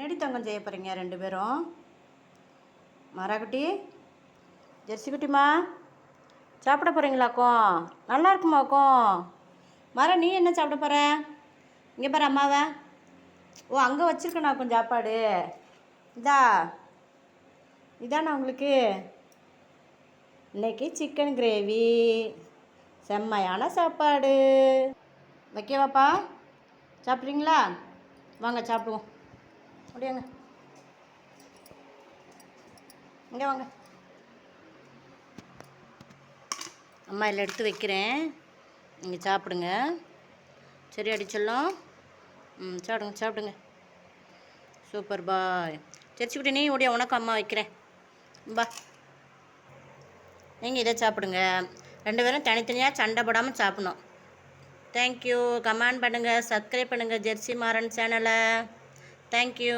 என்னடி தங்கம் செய்ய போகிறீங்க ரெண்டு பேரும்? மராக்குட்டி, ஜெர்சி குட்டிமா, சாப்பிட போகிறீங்களாக்கும்? நல்லா இருக்குமாக்கும்? மர, நீ என்ன சாப்பிட போகிற? இங்கே பாரு அம்மாவை. ஓ, அங்கே வச்சுருக்கேனாக்கும் சாப்பாடு. இதாண்ணா உங்களுக்கு இன்னைக்கு சிக்கன் கிரேவி, செம்மையான சாப்பாடு. வைக்கவாப்பா? சாப்பிட்றீங்களா? வாங்க சாப்பிடுவோம். முடியாங்க, இங்கே வாங்க. அம்மா இதில் எடுத்து வைக்கிறேன், நீங்கள் சாப்பிடுங்க. சரி அடிச்சிடலாம். சாப்பிடுங்க சாப்பிடுங்க. சூப்பர் பாய். சரி விட்டு நீ ஓடியா, உனக்கு அம்மா வைக்கிறேன். பா, நீங்கள் இதை சாப்பிடுங்க. ரெண்டு பேரும் தனித்தனியாக சண்டை போடாமல் சாப்பிடணும். தேங்க்யூ. கமெண்ட் பண்ணுங்கள், சப்ஸ்கிரைப் பண்ணுங்கள் ஜெர்சி மாறன் சேனலை. தேங்க்யூ.